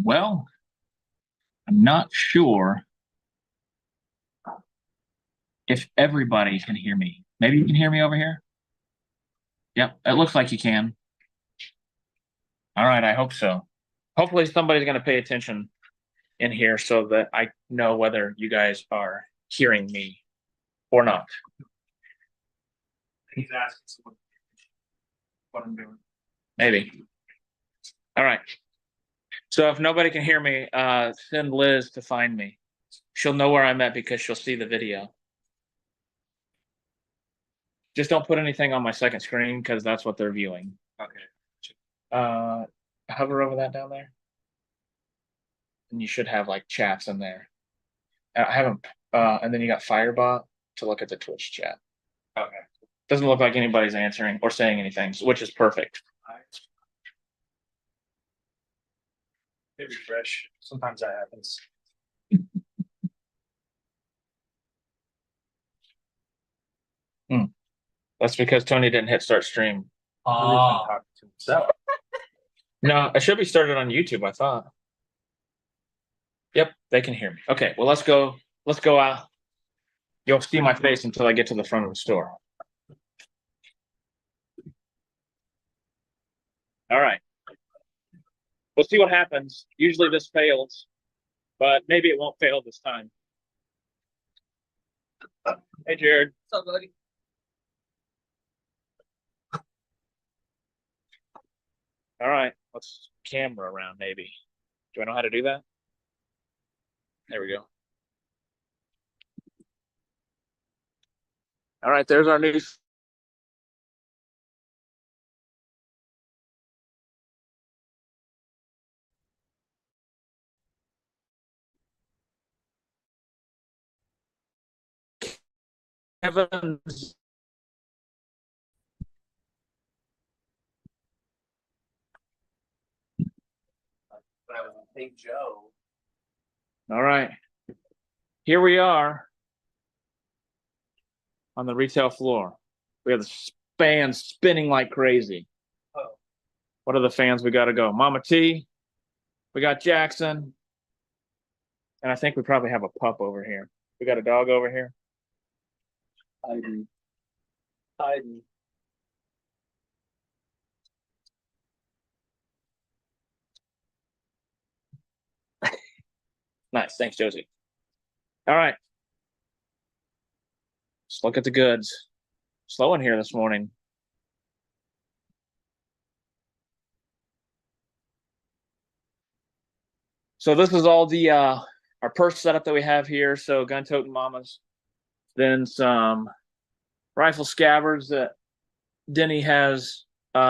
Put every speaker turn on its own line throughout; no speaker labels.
Well, I'm not sure if everybody can hear me. Maybe you can hear me over here? Yep, it looks like you can. All right, I hope so. Hopefully somebody's going to pay attention in here so that I know whether you guys are hearing me or not. He's asking what I'm doing. Maybe. All right. So if nobody can hear me, send Liz to find me. She'll know where I'm at because she'll see the video. Just don't put anything on my second screen because that's what they're viewing. Okay. Hover over that down there. And you should have like chats in there. I haven't, and then you got Firebot to look at the Twitch chat. Okay. Doesn't look like anybody's answering or saying anything, which is perfect. Hit refresh. Sometimes that happens. That's because Tony didn't hit start stream. No, it should be started on YouTube, I thought. Yep, they can hear me. Okay, well, let's go. Let's go out. You'll see my face until I get to the front of the store. All right. We'll see what happens. Usually this fails, but maybe it won't fail this time. Hey, Jared. What's up, buddy? All right, let's camera around maybe. Do I know how to do that? There we go. All right, there's our new. Evans. Hey, Joe. All right. Here we are on the retail floor. We have the fans spinning like crazy. Oh. What are the fans we got to go? Mama T. We got Jackson. And I think we probably have a pup over here. We got a dog over here. Hiding. Nice. Thanks, Josie. All right. Let's look at the goods. Slow in here this morning. So this is all the our purse setup that we have here. So gun toting mamas. Then some rifle scabbards that Denny has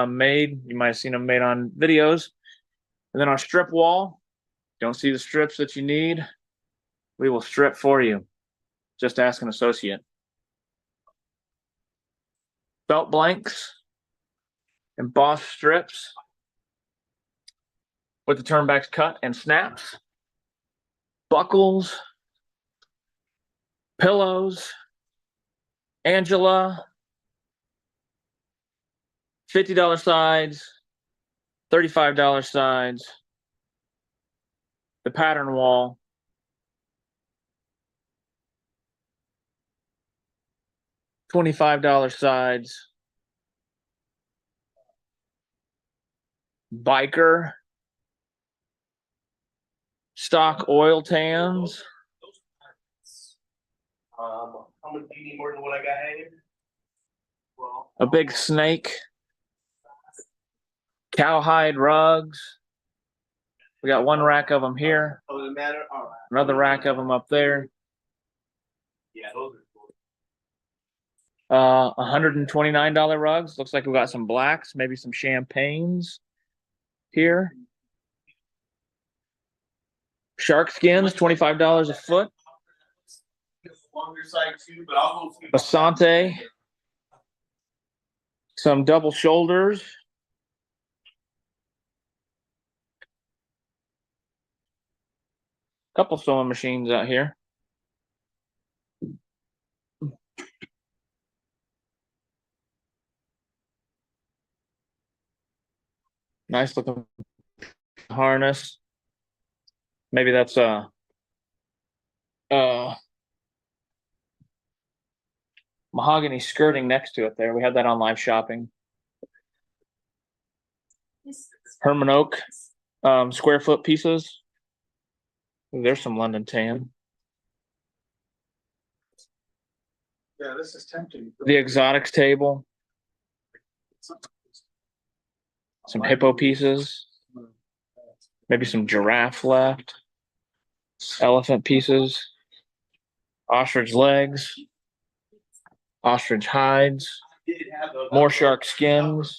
made. You might have seen them made on videos. And then our strip wall. Don't see the strips that you need? We will strip for you. Just ask an associate. Belt blanks. Embossed strips. With the turnbacks cut and snaps. Buckles. Pillows. Angela. $50 sides. $35 sides. The pattern wall. $25 sides. Biker. Stock oil tans. How much do you need more than what I got hanging? Well, a big snake. Cowhide rugs. We got one rack of them here. Oh, does it matter? All right. Another rack of them up there. Yeah, those are cool. $129 rugs. Looks like we got some blacks, maybe some champagnes here. Shark skins, $25 a foot. Asante. Some double shoulders. Couple sewing machines out here. Nice looking harness. Maybe that's uh mahogany skirting next to it there. We had that on live shopping. Herman oak square foot pieces. Ooh, there's some London tan.
Yeah, this is tempting.
The exotics table. Some hippo pieces. Maybe some giraffe left. Elephant pieces. Ostrich legs. Ostrich hides. More shark skins.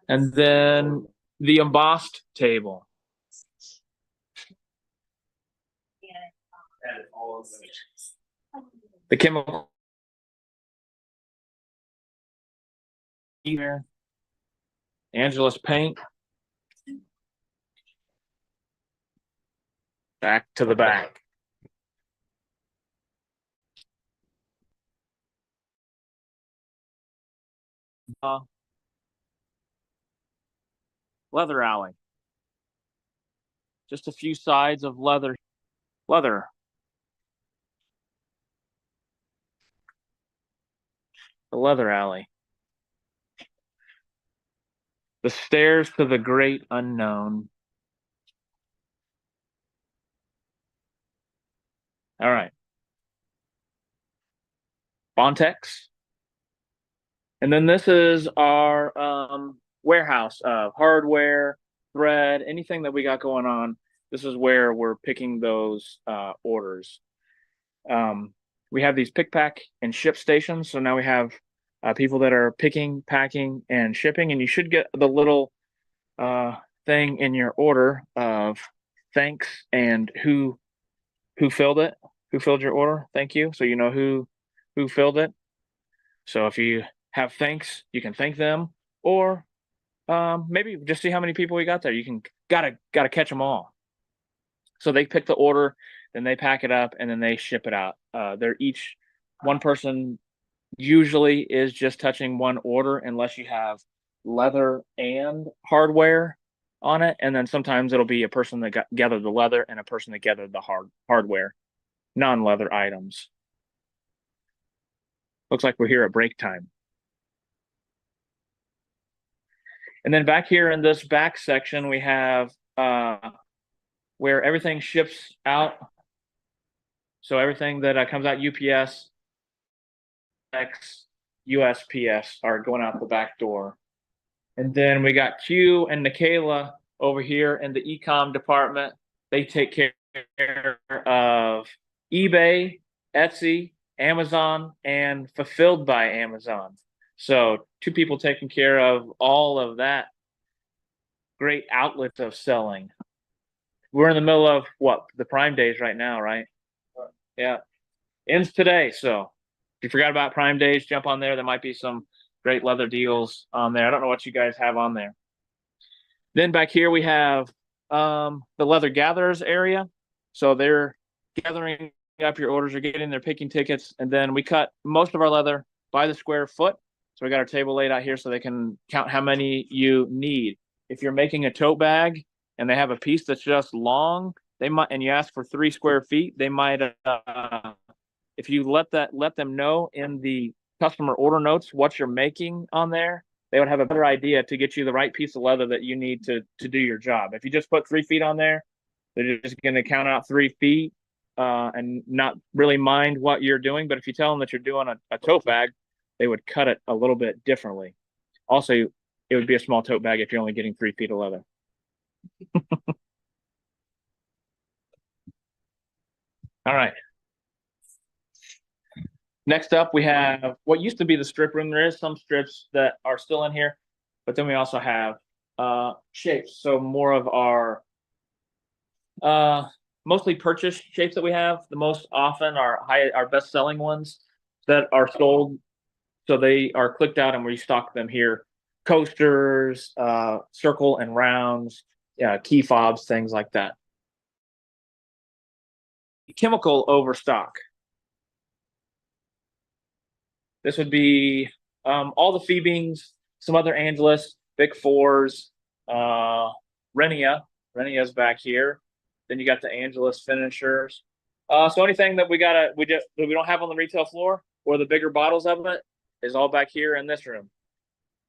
And then the embossed table. The chemical here. Angela's paint. Back to the back. Leather alley. Just a few sides of leather. Leather. The leather alley. The stairs to the great unknown. All right. Bontex. And then this is our warehouse of hardware, thread, anything that we got going on. This is where we're picking those orders. We have these pick, pack, and ship stations. So now we have people that are picking, packing, and shipping. And you should get the little thing in your order of thanks and who filled it, who filled your order. Thank you. So you know who filled it. So if you have thanks, you can thank them, or maybe just see how many people we got there. You can gotta catch them all. So they pick the order, then they pack it up, and then they ship it out. They're each one person usually is just touching one order unless you have leather and hardware on it, and then sometimes it'll be a person that gathered the leather and a person that gathered the hardware, non-leather items. Looks like we're here at break time. And then back here in this back section, we have where everything ships out. So everything that comes out UPS, USPS are going out the back door. And then we got Q and Nikayla over here in the e-com department. They take care of eBay, Etsy, Amazon, and Fulfilled by Amazon. So two people taking care of all of that great outlets of selling. We're in the middle of what? The Prime Days right now, right? Yeah. Ends today. So if you forgot about Prime Days, jump on there. There might be some great leather deals on there. I don't know what you guys have on there. Then back here we have the leather gatherers area. So they're gathering up your orders, they're getting their picking tickets, and then we cut most of our leather by the square foot. So we got our table laid out here so they can count how many you need. If you're making a tote bag and they have a piece that's just long, they might, and you ask for 3 square feet, they might, if you let them know in the customer order notes what you're making on there, they would have a better idea to get you the right piece of leather that you need to do your job. If you just put 3 feet on there, they're just going to count out 3 feet and not really mind what you're doing. But if you tell them that you're doing a tote bag, they would cut it a little bit differently. Also, it would be a small tote bag if you're only getting 3 feet of leather. All right. Next up, we have what used to be the strip room. There is some strips that are still in here, but then we also have shapes. So more of our mostly purchased shapes that we have. The most often are our best selling ones that are sold. So they are clicked out and we stock them here. Coasters, circle and rounds, key fobs, things like that. Chemical overstock. This would be all the Phoebings, some other Angelus, Big Fours, Renia, Renia's back here. Then you got the Angelus finishers. So anything that we don't have on the retail floor or the bigger bottles of it is all back here in this room.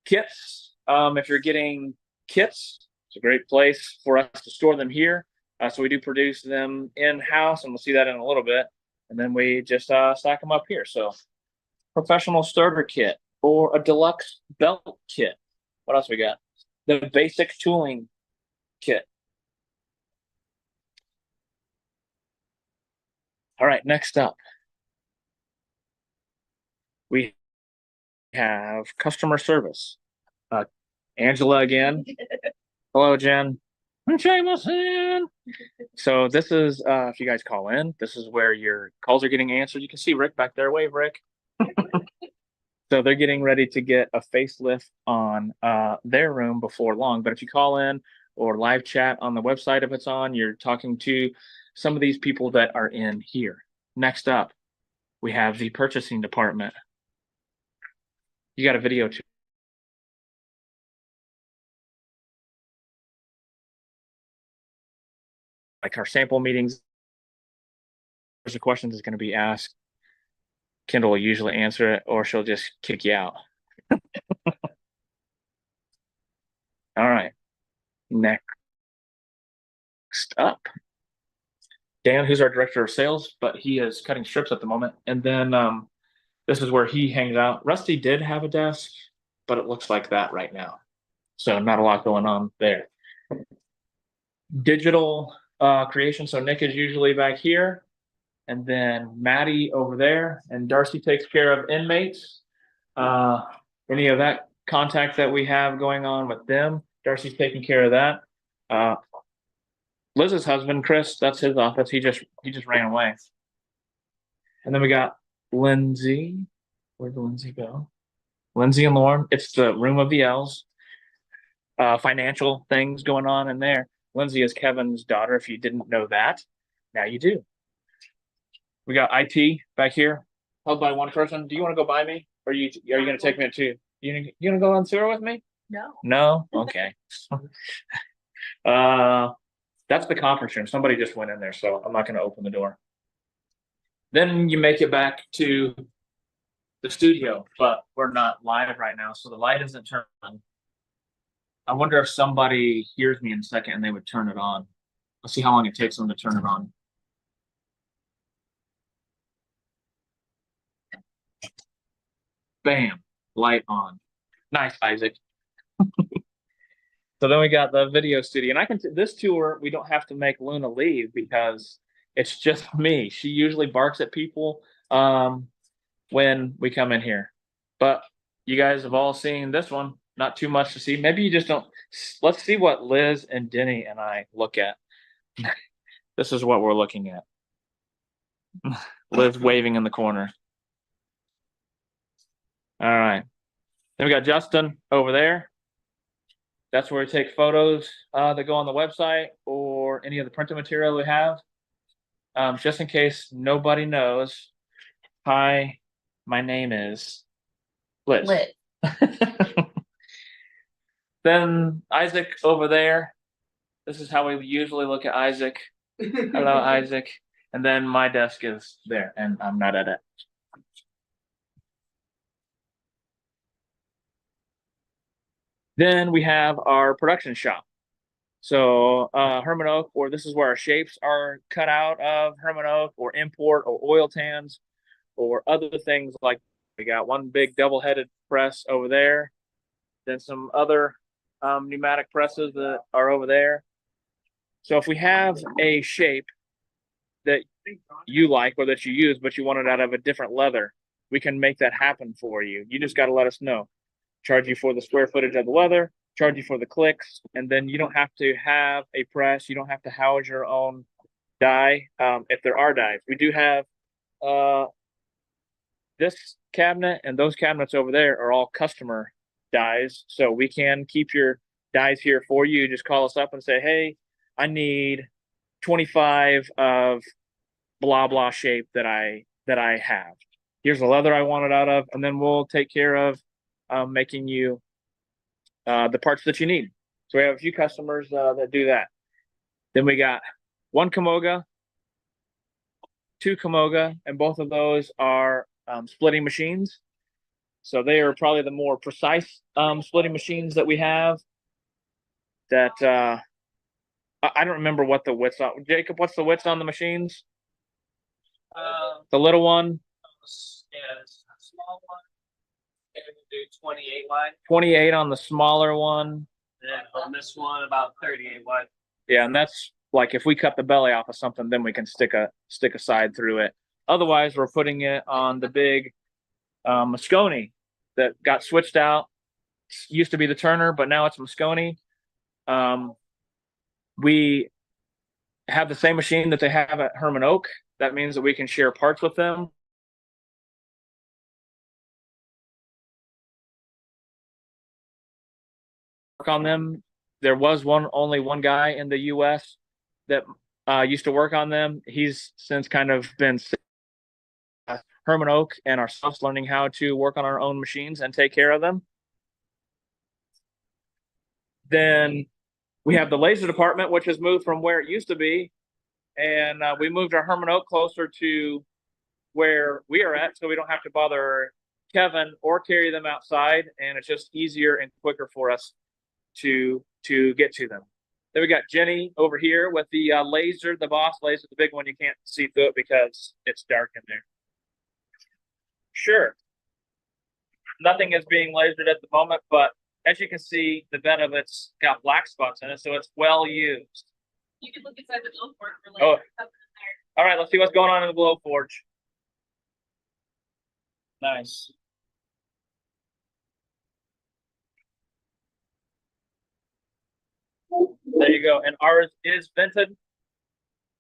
Kits. If you're getting kits, it's a great place for us to store them here. So we do produce them in-house, and we'll see that in a little bit. And then we just stack them up here. So professional starter kit or a deluxe belt kit. What else we got? The basic tooling kit. All right, next up, we have customer service. Angela again. Hello, Jen. Jameson. So this is if you guys call in, this is where your calls are getting answered. You can see Rick back there. Wave, Rick. So they're getting ready to get a facelift on their room before long. But if you call in or live chat on the website, if it's on, you're talking to some of these people that are in here. Next up, we have the purchasing department. You got a video too. Like our sample meetings, there's a question that's going to be asked. Kendall will usually answer it, or she'll just kick you out. All right. Next up, Dan, who's our director of sales, but he is cutting strips at the moment. And then this is where he hangs out. Rusty did have a desk, but it looks like that right now. So not a lot going on there. Digital creation. So Nick is usually back here. And then Maddie over there. And Darcy takes care of inmates. Any of that contact that we have going on with them, Darcy's taking care of that. Liz's husband, Chris, that's his office. He just ran away. And then we got Lindsay. Where'd Lindsay go? Lindsay and Lauren. It's the room of the L's. Financial things going on in there. Lindsay is Kevin's daughter. If you didn't know that, now you do. We got IT back here, held by one person. Do you want to go by me, or are you going to take me to? You going to go on tour with me?
No.
No. Okay. That's the conference room. Somebody just went in there, so I'm not going to open the door. Then you make it back to the studio, but we're not live right now, so the light isn't turned on. I wonder if somebody hears me in a second and they would turn it on. Let's see how long it takes them to turn it on. Bam, light on. Nice, Isaac. So then we got the video studio, and this tour we don't have to make Luna leave because it's just me. She usually barks at people when we come in here, but you guys have all seen this one. Not too much to see. Maybe you just don't. Let's see what Liz and Denny and I look at. This is what we're looking at. Liz waving in the corner. All right. Then we got Justin over there. That's where we take photos that go on the website or any of the printed material we have. Just in case nobody knows, hi, my name is Liz. Then Isaac over there. This is how we usually look at Isaac. Hello, Isaac. And then my desk is there, and I'm not at it. Then we have our production shop. So Herman Oak, or this is where our shapes are cut out of Herman Oak, or import, or oil tans, or other things like we got one big double-headed press over there. Then some other pneumatic presses that are over there. So if we have a shape that you like or that you use, but you want it out of a different leather, we can make that happen for you. You just got to let us know. Charge you for the square footage of the leather, charge you for the clicks, and then you don't have to have a press. You don't have to house your own die if there are dies. We do have this cabinet, and those cabinets over there are all customer dies. So we can keep your dies here for you. Just call us up and say, hey, I need 25 of blah, blah shape that I have. Here's the leather I want it out of, and then we'll take care of making you the parts that you need. So we have a few customers that do that. Then we got one Camoga, two Camoga, and both of those are splitting machines. So they are probably the more precise splitting machines that we have. That I don't remember what the widths are. Jacob, what's the widths on the machines? The little one.
Yeah, it's a small one. And we do 28 wide.
28 on the smaller one.
And on this one, about 38 wide.
Yeah, and that's like if we cut the belly off of something, then we can stick a side through it. Otherwise, we're putting it on the big Moscone that got switched out. It used to be the Turner, but now it's Moscone. We have the same machine that they have at Herman Oak. That means that we can share parts with them. Work on them. There was only one guy in the U.S. that used to work on them. He's since kind of been Herman Oak and ourselves learning how to work on our own machines and take care of them. Then we have the laser department, which has moved from where it used to be. And we moved our Herman Oak closer to where we are at, so we don't have to bother Kevin or carry them outside. And it's just easier and quicker for us to get to them. Then we got Jenny over here with the laser, the Boss laser, the big one. You can't see through it because it's dark in there. Sure. Nothing is being lasered at the moment, but as you can see, the bed of it's got black spots in it, so it's well used.
You can look inside the glow forge for
Oh.
laser stuff in there.
All right, let's see what's going on in the glow forge. Nice. There you go. And ours is vented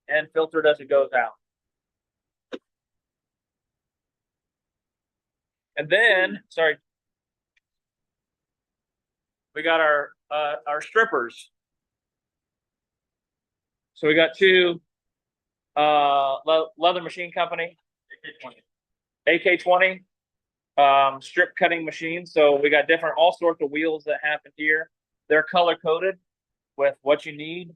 and filtered as it goes out. And then, sorry, we got our strippers. So we got two leather machine company, AK20 strip cutting machines. So we got all sorts of wheels that happen here. They're color coded with what you need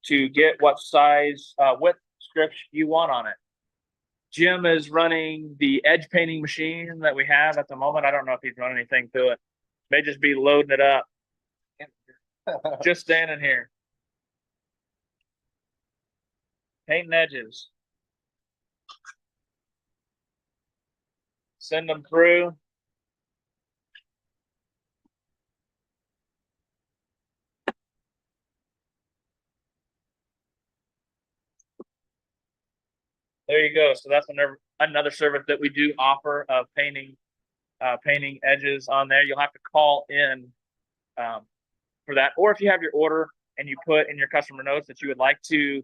to get what size width strips you want on it. Jim is running the edge painting machine that we have at the moment. I don't know if he's running anything to it. May just be loading it up. Just standing here. Painting edges. Send them through. There you go. So that's another service that we do offer of painting edges on there. You'll have to call in for that. Or if you have your order and you put in your customer notes that you would like to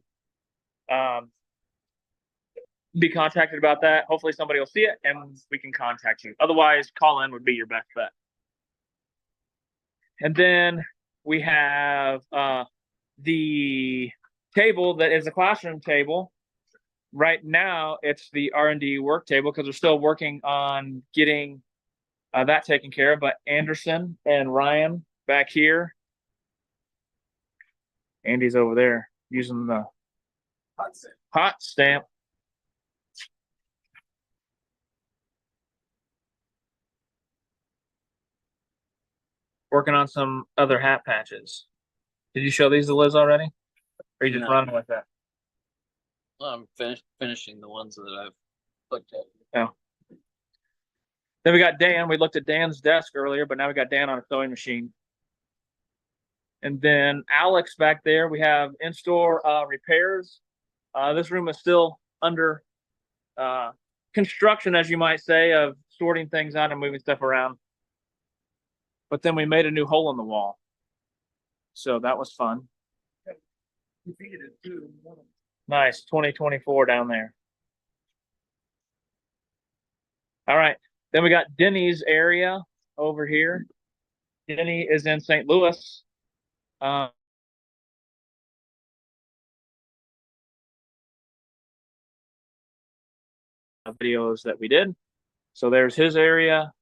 be contacted about that, hopefully somebody will see it and we can contact you. Otherwise, call in would be your best bet. And then we have the table that is a classroom table. Right now, it's the R&D work table because we're still working on getting that taken care of. But Anderson and Ryan back here. Andy's over there using the hot stamp. Working on some other hat patches. Did you show these to Liz already? Or are you just running with that?
I'm finishing the ones that I've looked at.
Oh. Then we got Dan. We looked at Dan's desk earlier, but now we got Dan on a sewing machine. And then Alex back there, we have in-store repairs. This room is still under construction, as you might say, of sorting things out and moving stuff around. But then we made a new hole in the wall. So that was fun. Nice, 2024 down there. All right, then we got Denny's area over here. Denny is in St. Louis. Videos that we did. So there's his area,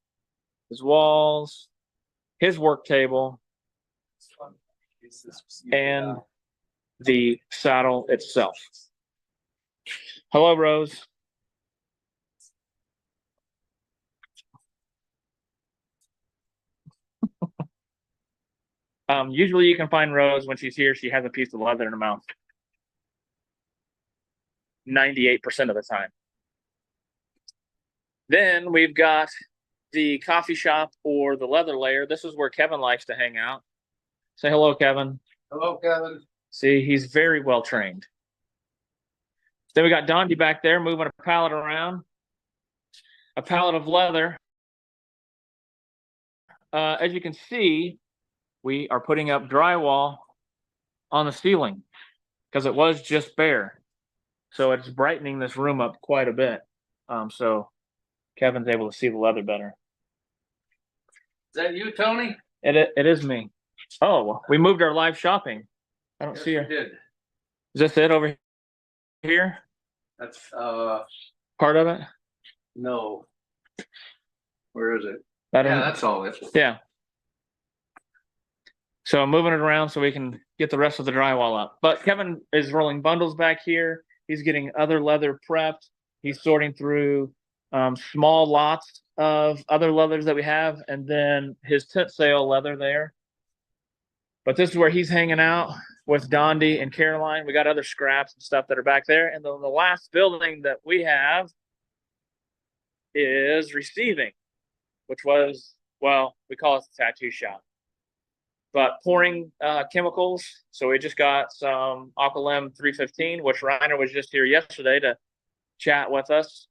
his walls, his work table, and the saddle itself. Hello, Rose. Usually you can find Rose when she's here. She has a piece of leather in her mouth. 98% of the time. Then we've got the coffee shop or the leather layer. This is where Kevin likes to hang out. Say hello, Kevin.
Hello, Kevin.
See, he's very well trained. Then we got Dondi back there moving a pallet around. A pallet of leather. As you can see, we are putting up drywall on the ceiling because it was just bare. So it's brightening this room up quite a bit. So Kevin's able to see the leather better.
Is that you, Tony?
It is me. Oh, we moved our live shopping. I don't see her.
Did.
Is this it over here?
That's
Part of it?
no. Where is it?
That
Yeah,
is-
that's all it.
Yeah. So I'm moving it around so we can get the rest of the drywall up. But Kevin is rolling bundles back here. He's getting other leather prepped. He's sorting through small lots of other leathers that we have, and then his tent sale leather there. But this is where he's hanging out with Dondi and Caroline. We got other scraps and stuff that are back there. And then the last building that we have is receiving, which was, well, we call it the tattoo shop. But pouring chemicals. So we just got some Aqualem 315, which Reiner was just here yesterday to chat with us.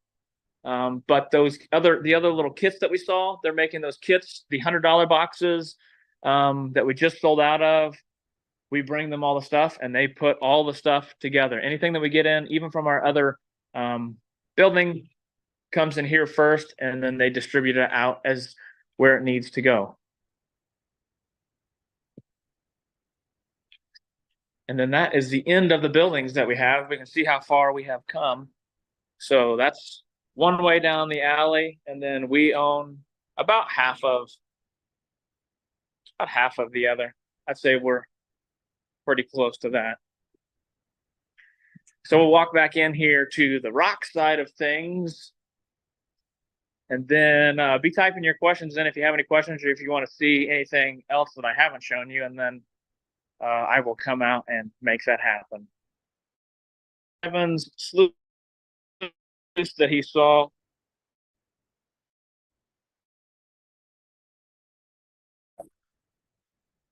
But the other little kits that we saw, they're making those kits, the $100 boxes that we just sold out of. We bring them all the stuff and they put all the stuff together. Anything that we get in, even from our other building, comes in here first, and then they distribute it out as where it needs to go. And then that is the end of the buildings that we have. We can see how far we have come. So that's one way down the alley, and then we own about half of the other. I'd say we're pretty close to that. So we'll walk back in here to the rock side of things. And then be typing your questions in if you have any questions or if you want to see anything else that I haven't shown you, and then I will come out and make that happen. Kevin's sluice that he saw.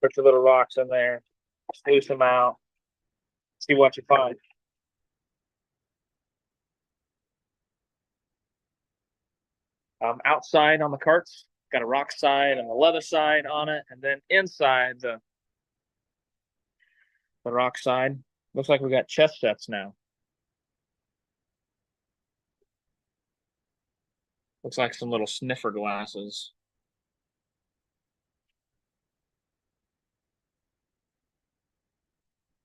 Put your little rocks in there, sluice them out, see what you find. Outside on the carts, got a rock side and a leather side on it, and then inside the rock side, looks like we got chest sets now. Looks like some little sniffer glasses.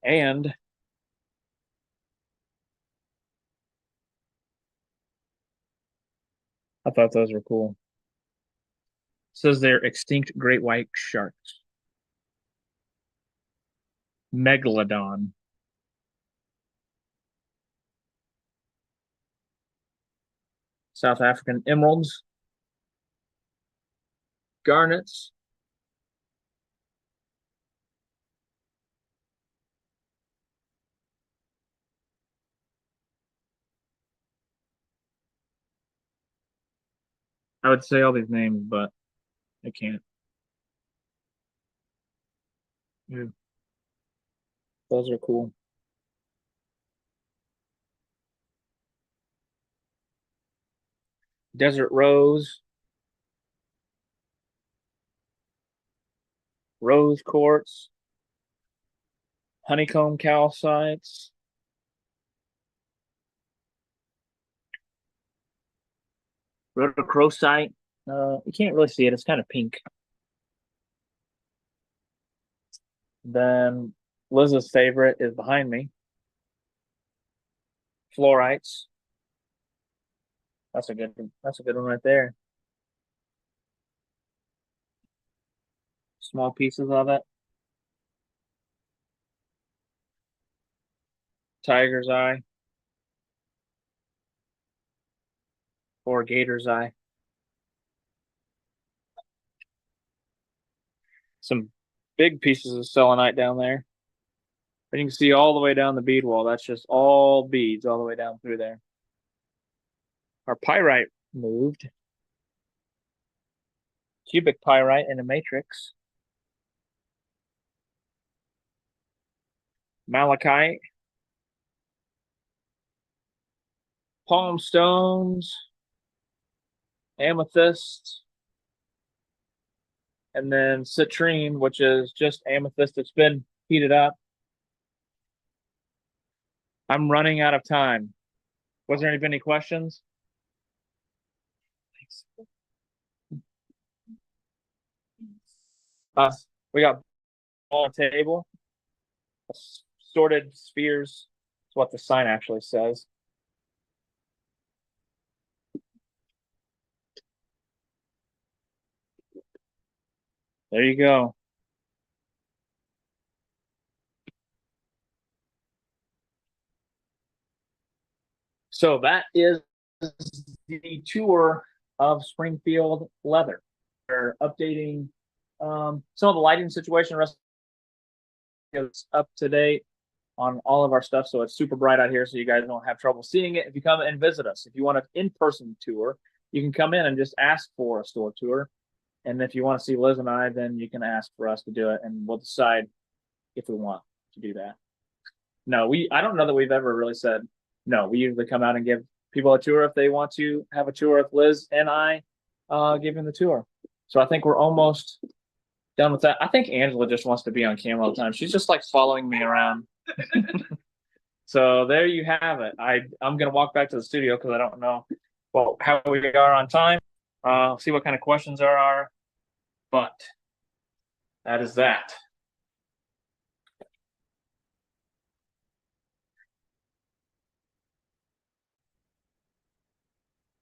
And I thought those were cool. It says they're extinct great white sharks. Megalodon. South African emeralds. Garnets. I would say all these names, but I can't. Yeah. Those are cool. Desert rose. Rose quartz. Honeycomb calcites. Rhodochrosite. You can't really see it. It's kind of pink. Then Liz's favorite is behind me. Fluorites. That's a good one right there. Small pieces of it. tiger's eye or gator's eye. Some big pieces of selenite down there. But you can see all the way down the bead wall. That's just all beads all the way down through there. Our pyrite moved. Cubic pyrite in a matrix. Malachite. Palm stones. Amethyst. And then citrine, which is just amethyst that's been heated up. I'm running out of time. Was there any questions? We got on the table. Sorted spheres. That's what the sign actually says. There you go. So that is the tour of Springfield Leather. We're updating some of the lighting situation. The rest is up to date on all of our stuff, so it's super bright out here, so you guys don't have trouble seeing it. If you come and visit us, if you want an in-person tour, you can come in and just ask for a store tour. And if you want to see Liz and I, then you can ask for us to do it, and we'll decide if we want to do that. No, I don't know that we've ever really said no. We usually come out and give people a tour if they want to have a tour with Liz and I giving the tour. So I think we're almost done with that. I think Angela just wants to be on camera all the time. She's just like following me around. So there you have it. I'm gonna walk back to the studio because I don't know how we are on time. See what kind of questions there are, but that is that.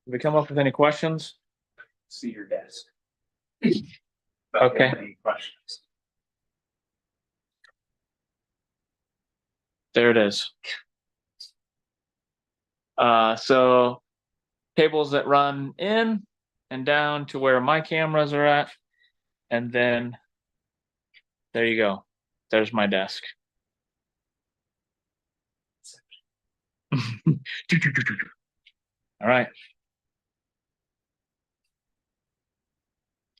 Have we come up with any questions?
See your desk.
Okay.
Any questions?
There it is. So cables that run in and down to where my cameras are at. And then there you go. There's my desk. All right.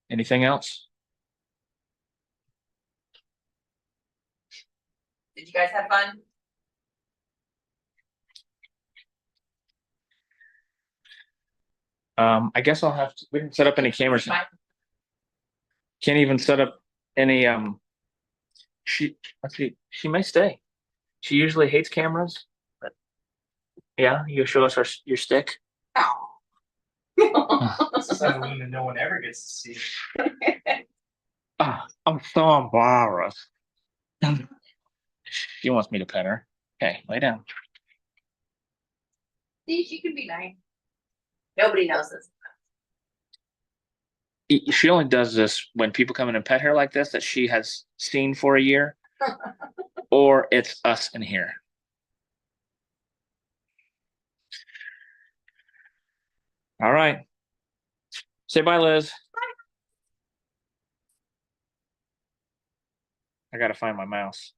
Anything else?
Did you guys have fun?
I guess I'll have to, we didn't set up any cameras. Can't even set up any, let's see, she may stay. She usually hates cameras, but yeah, you show us your stick.
Oh.
This is something that no one ever gets to see.
I'm so embarrassed. She wants me to pet her. Okay, lay down.
See, she can be nice. Nobody knows this.
She only does this when people come in and pet her like this that she has seen for a year, or it's us in here. All right. Say bye, Liz. I gotta find my mouse.